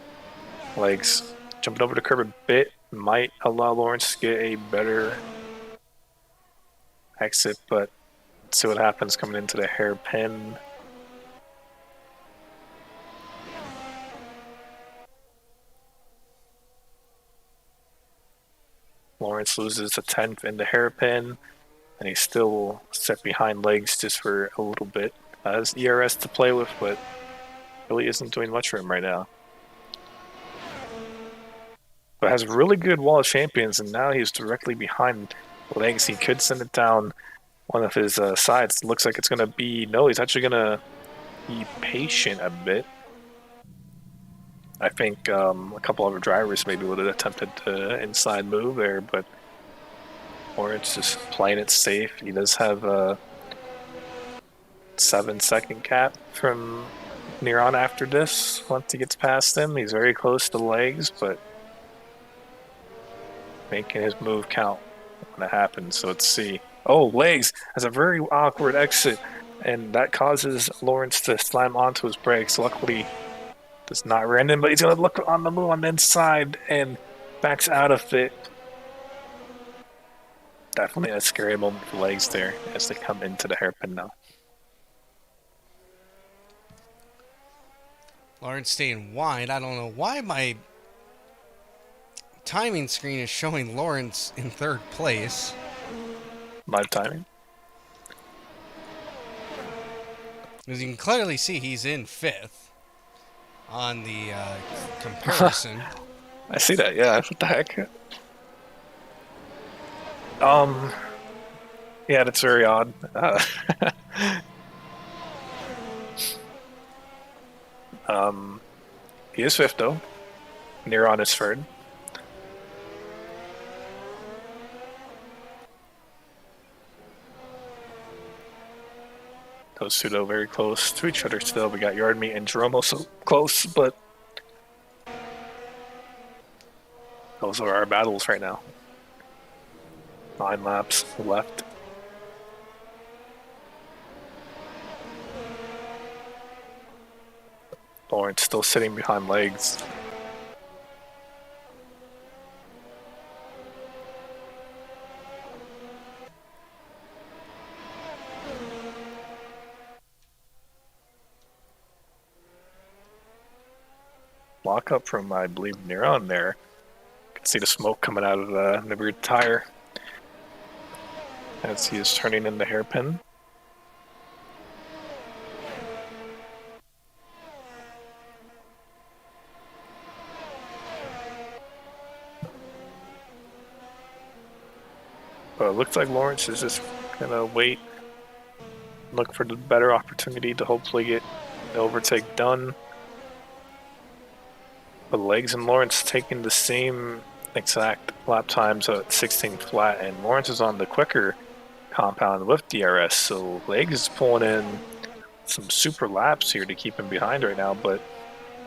Legs jumping over the curb a bit might allow Lawrence to get a better exit, but let's see what happens coming into the hairpin. Lawrence loses a 10th in the hairpin, and he's still set behind Legs just for a little bit. Has ERS to play with, but really isn't doing much for him right now. But has really good wall of champions, and now he's directly behind Legs. He could send it down one of his sides. Looks like it's going to be... No, he's actually going to be patient a bit. I think a couple other drivers maybe would have attempted to inside move there, but Lawrence just playing it safe. He does have a 7-second cap from Neron after this. Once he gets past him, he's very close to the legs, but making his move count when it happens. So let's see. Oh, legs has a very awkward exit, and that causes Lawrence to slam onto his brakes. Luckily, does not run in, but he's going to look on the move on the inside and backs out of it. Definitely a scary moment for legs there as they come into the hairpin now. Lawrence staying wide. I don't know why my timing screen is showing Lawrence in third place. Live timing. As you can clearly see, he's in fifth on the comparison. I see that, yeah. What the heck? Yeah, that's very odd. He is fifth though. Neron is third. Those two though very close to each other still. We got Yardmeet and Jerome also close, but those are our battles right now. 9 laps left. Lawrence still sitting behind legs. Lock up from, I believe, Neron there. You can see the smoke coming out of the rear tire as he is turning in the hairpin. But it looks like Lawrence is just gonna wait, look for the better opportunity to hopefully get the overtake done. But legs and Lawrence taking the same exact lap times at 16 flat, and Lawrence is on the quicker compound with DRS, so legs is pulling in some super laps here to keep him behind right now. But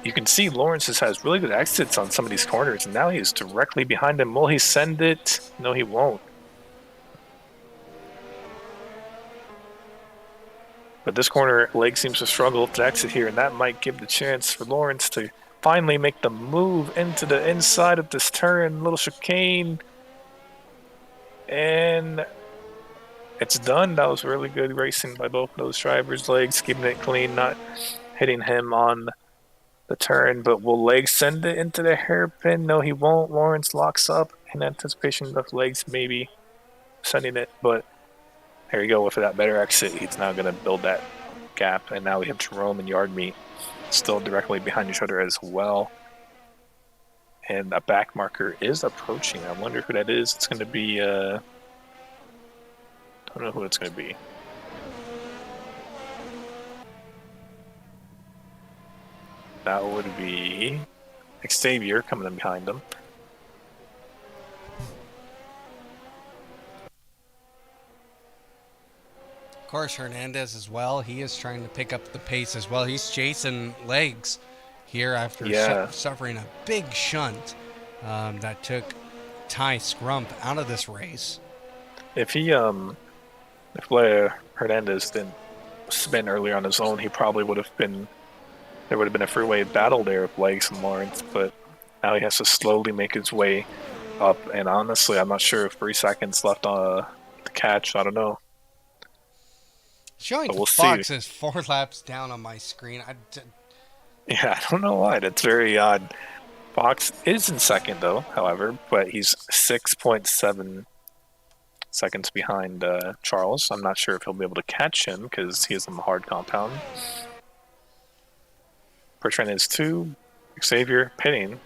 you can see Lawrence has really good exits on some of these corners, and now he is directly behind him. Will he send it? No, he won't. But this corner, leg seems to struggle to exit here, and that might give the chance for Lawrence to finally make the move into the inside of this turn. Little chicane. And it's done. That was really good racing by both of those drivers. Legs keeping it clean, not hitting him on the turn. But will Legs send it into the hairpin? No, he won't. Lawrence locks up in anticipation of Legs maybe sending it, but there you go. With that better exit, he's now going to build that gap. And now we have Jerome and Yardmeet still directly behind each other as well. And a back marker is approaching. I wonder who that is. It's going to be... I don't know who it's going to be. That would be Xavier coming in behind him. Of course, Hernandez as well. He is trying to pick up the pace as well. He's chasing legs here after suffering a big shunt that took Ty Scrump out of this race. If Hernandez didn't spin earlier on his own, he probably would have been. There would have been a freeway battle there with Legs and Lawrence, but now he has to slowly make his way up. And honestly, I'm not sure if 3 seconds left on the catch. I don't know. Showing Fox is 4 laps down on my screen. Yeah, I don't know why. That's very odd. Fox is in second, though, however, but he's 6.7 seconds behind Charles. I'm not sure if he'll be able to catch him because he is on the hard compound. Bertrand is 2. Xavier pitting.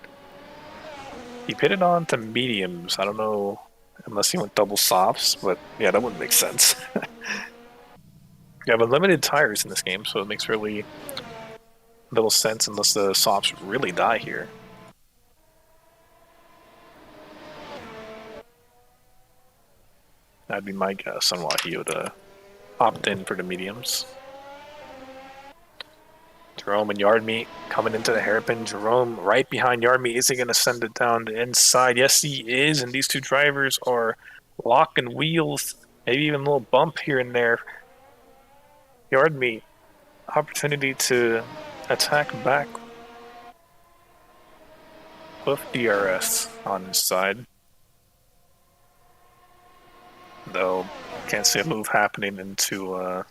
He pitted on to mediums. I don't know unless he went double softs, but yeah, that wouldn't make sense. You have unlimited tires in this game, so it makes really little sense unless the softs really die here. That'd be my guess on why he would opt in for the mediums. Jerome and Yardmeet coming into the hairpin. Jerome right behind Yardmeet. Is he going to send it down the inside? Yes, he is. And these two drivers are locking wheels. Maybe even a little bump here and there. Yardmeet, opportunity to attack back with DRS on his side. Though, can't see a move happening into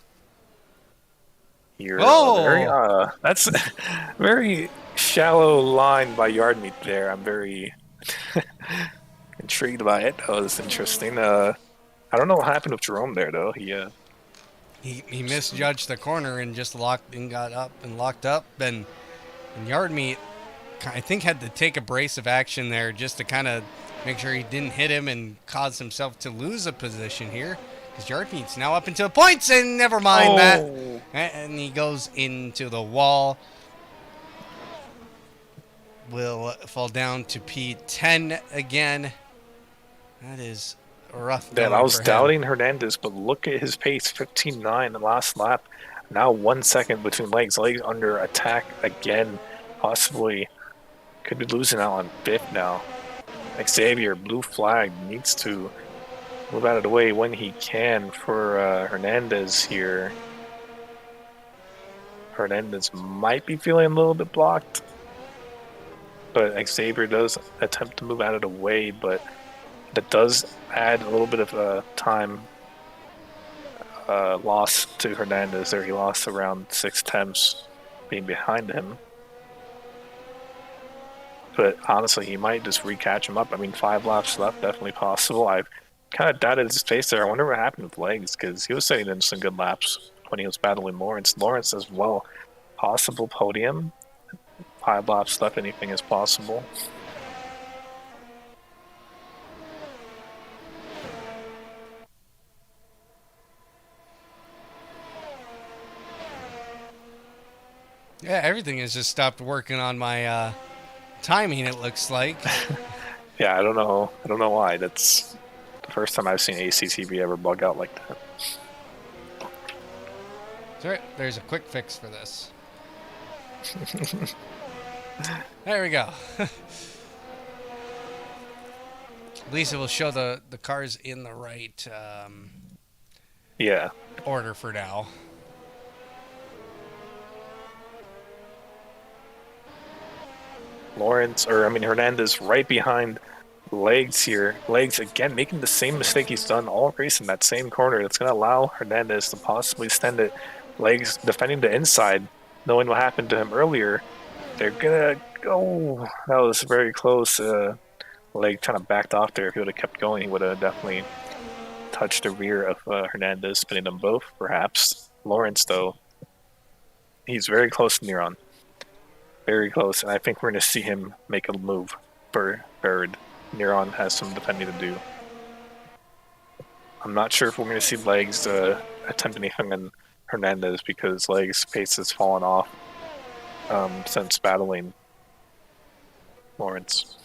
here. Oh! That's very shallow line by Yardmeet there. I'm very intrigued by it. That was interesting. I don't know what happened with Jerome there, though. He misjudged the corner and just got up and locked up. And Yardmeet, I think, had to take a brace of action there just to kind of make sure he didn't hit him and cause himself to lose a position here. Because Yardmeet's now up into the points, and never mind that. And he goes into the wall. Will fall down to P10 again. That is rough. Yeah, I was doubting Hernandez, but look at his pace, 15.9 the last lap. Now 1 second between legs. Legs under attack again. Possibly could be losing out on fifth now. Xavier, blue flag, needs to move out of the way when he can for Hernandez here. Hernandez might be feeling a little bit blocked, but Xavier does attempt to move out of the way, but that does add a little bit of time loss to Hernandez there. He lost around 6 temps being behind him. But honestly, he might just recatch him up. I mean, 5 laps left, definitely possible. I've kind of doubted his pace there. I wonder what happened with legs, because he was setting in some good laps when he was battling Lawrence. Lawrence as well. Possible podium. 5 laps left, anything is possible. Yeah, everything has just stopped working on my timing, it looks like. Yeah, I don't know why. That's the first time I've seen ACTV ever bug out like that. That's right. There's a quick fix for this. There we go. At least it will show the cars in the right Yeah. order for now. Hernandez right behind Legs here. Legs again making the same mistake he's done all race in that same corner. That's going to allow Hernandez to possibly extend it. Legs defending the inside, knowing what happened to him earlier. They're going to go. That was very close. Leg kind of backed off there. If he would have kept going, he would have definitely touched the rear of Hernandez, spinning them both, perhaps. Lawrence, though, he's very close to Neron. Very close, and I think we're going to see him make a move for third. Neron has some defending to do. I'm not sure if we're going to see Legs attempt anything on Hernandez, because Legs' pace has fallen off since battling Lawrence.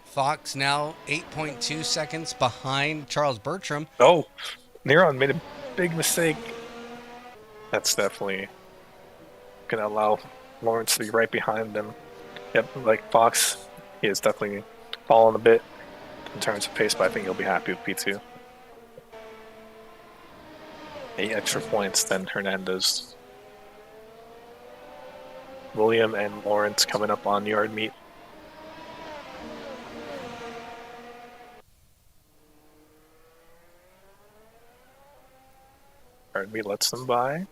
Fox now 8.2 seconds behind Charles Bertram. Oh, Neron made a big mistake. That's definitely going to allow Lawrence to be right behind them. Yep, like Fox, he is definitely fallen a bit in terms of pace, but I think he'll be happy with P2. 8 extra points than Hernandez. William and Lawrence coming up on yard meet. Yard meet lets them by.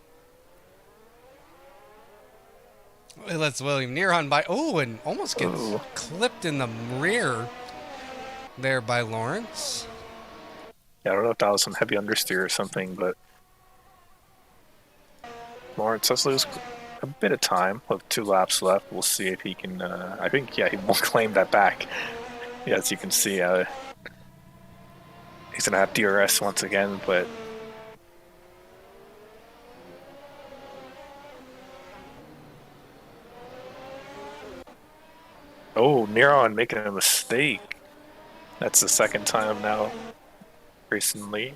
It lets William Neron by. Oh, and almost gets clipped in the rear there by Lawrence. Yeah, I don't know if that was some heavy understeer or something, but Lawrence does lose a bit of time with 2 laps left. We'll see if he can. I think he will claim that back. Yeah, as you can see, he's gonna have DRS once again, but. Oh, Neron making a mistake. That's the second time now recently.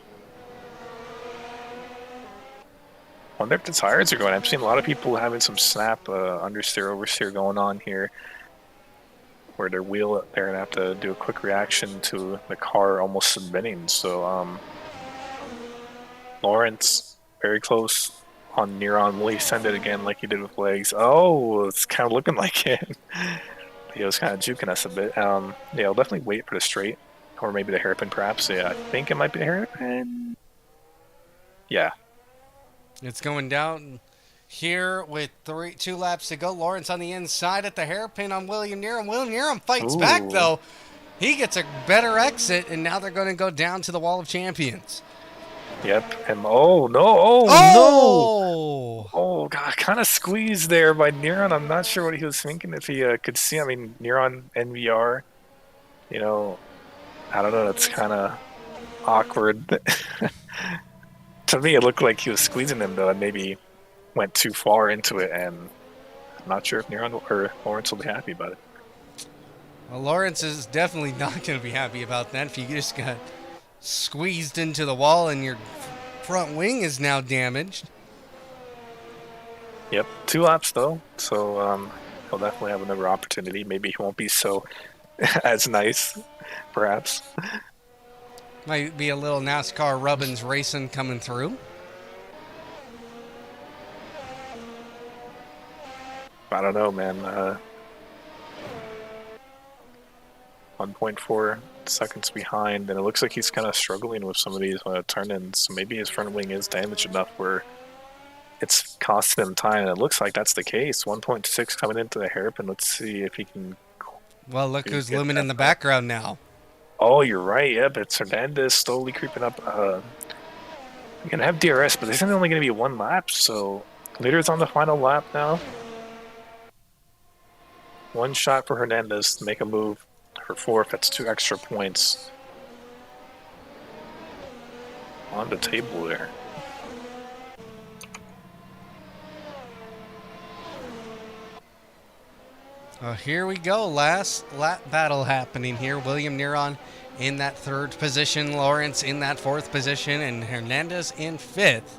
Wonder if the tires are going. I've seen a lot of people having some snap understeer, oversteer going on here, where they're gonna have to do a quick reaction to the car almost submitting. So Lawrence very close on Neron. Will he send it again like he did with legs? Oh, it's kind of looking like it. He was kind of juking us a bit. Yeah, I'll definitely wait for the straight, or maybe the hairpin perhaps. Yeah, I think it might be the hairpin. Yeah. It's going down here with 2 laps to go. Lawrence on the inside at the hairpin on William Nerum. William Nerum fights back, though. He gets a better exit, and now they're going to go down to the Wall of Champions. Yep. And oh, no. Oh, no. Oh, God. Kind of squeezed there by Neron. I'm not sure what he was thinking if he could see. I mean, Neron NVR, I don't know. That's kind of awkward. To me, it looked like he was squeezing him, though, and maybe went too far into it, and I'm not sure if Neron or Lawrence will be happy about it. Well, Lawrence is definitely not going to be happy about that if you just got squeezed into the wall and your front wing is now damaged. Yep, 2 laps, though, so he'll definitely have another opportunity. Maybe he won't be so as nice, perhaps. Might be a little NASCAR Rubbins racing coming through. I don't know, man. 1.4 seconds behind, and it looks like he's kind of struggling with some of these turn-ins. Maybe his front wing is damaged enough where it's costing him time, and it looks like that's the case. 1.6 coming into the hairpin. Let's see if he can... Well, look who's looming in the background now. Oh, you're right. Yep, it's Hernandez slowly creeping up. You're going to have DRS, but there's only going to be 1 lap, so leader's on the final lap now. 1 shot for Hernandez to make a move for 4th. That's 2 extra points on the table there. Here we go. Last lap battle happening here. William Neron in that 3rd position. Lawrence in that 4th position. And Hernandez in 5th.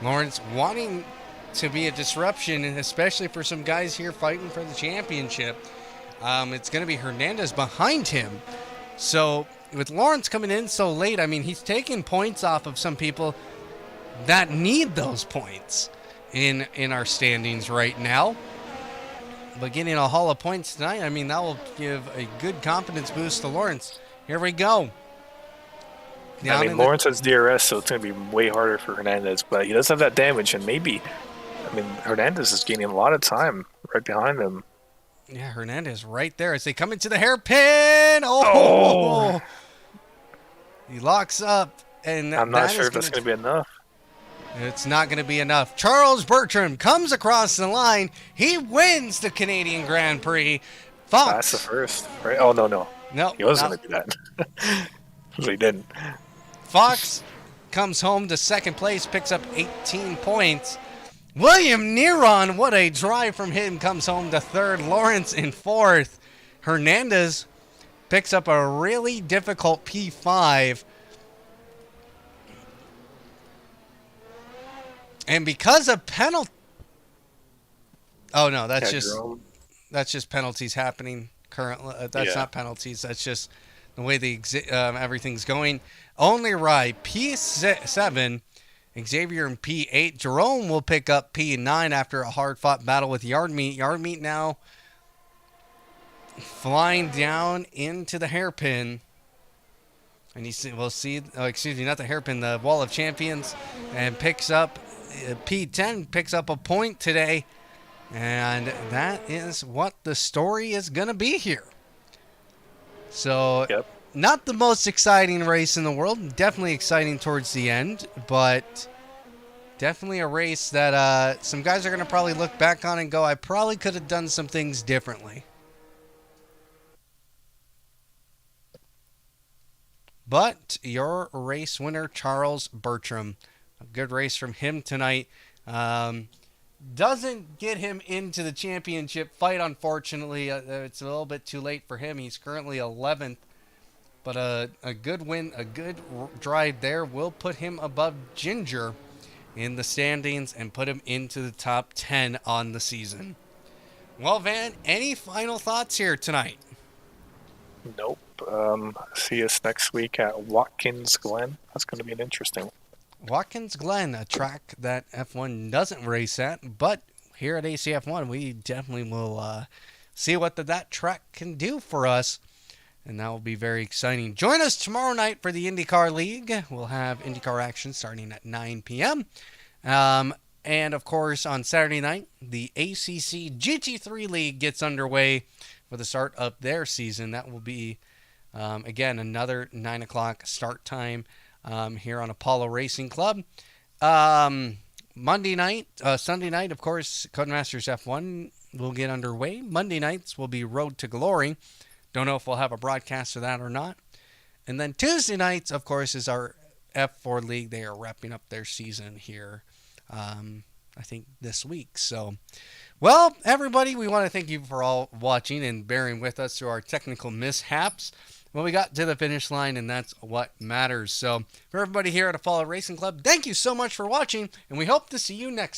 Lawrence wanting to be a disruption, and especially for some guys here fighting for the championship. It's going to be Hernandez behind him. So with Lawrence coming in so late, I mean, he's taking points off of some people that need those points in our standings right now. But getting a haul of points tonight, I mean, that will give a good confidence boost to Lawrence. Here we go. I mean, Lawrence has DRS, so it's going to be way harder for Hernandez, but he does have that damage, and maybe, I mean, Hernandez is gaining a lot of time right behind him. Yeah, Hernandez right there as they come into the hairpin. Oh! He locks up, and I'm not sure if that's going to be enough. It's not going to be enough. Charles Bertram comes across the line. He wins the Canadian Grand Prix. Fox. That's the first, right? Oh, no. No. He was going to do that. So he didn't. Fox comes home to 2nd place, picks up 18 points. William Neron, what a drive from him, comes home to 3rd. Lawrence in 4th. Hernandez picks up a really difficult P5. And because of penalty... Oh, no, that's just penalties happening currently. That's not penalties. That's just the way everything's going. Only Rye, P7, Xavier in P8. Jerome will pick up P9 after a hard-fought battle with Yardmeat. Yardmeat now flying down into the hairpin. And we'll see, not the hairpin, the Wall of Champions, and picks up P10, picks up a point today. And that is what the story is going to be here. So, Not the most exciting race in the world. Definitely exciting towards the end. But Definitely a race that some guys are going to probably look back on and go, I probably could have done some things differently. But your race winner, Charles Bertram, a good race from him tonight. Doesn't get him into the championship fight, unfortunately. It's a little bit too late for him. He's currently 11th. But a good win, a good drive there will put him above Ginger in the standings and put him into the top 10 on the season. Well, Van, any final thoughts here tonight? Nope. See us next week at Watkins Glen. That's going to be an interesting one. Watkins Glen, a track that F1 doesn't race at, but here at ACF1, we definitely will see what that track can do for us, and that will be very exciting. Join us tomorrow night for the IndyCar League. We'll have IndyCar action starting at 9 p.m. And, of course, on Saturday night, the ACC GT3 League gets underway for the start of their season. That will be, again, another 9 o'clock start time here on Apollo Racing Club. Sunday night, of course, Codemasters F1 will get underway. Monday nights will be Road to Glory. Don't know if we'll have a broadcast of that or not. And then Tuesday nights, of course, is our F4 League. They are wrapping up their season here, I think, this week. So, well, everybody, we want to thank you for all watching and bearing with us through our technical mishaps. Well, we got to the finish line, and that's what matters. So, for everybody here at Apollo Racing Club, thank you so much for watching, and we hope to see you next time.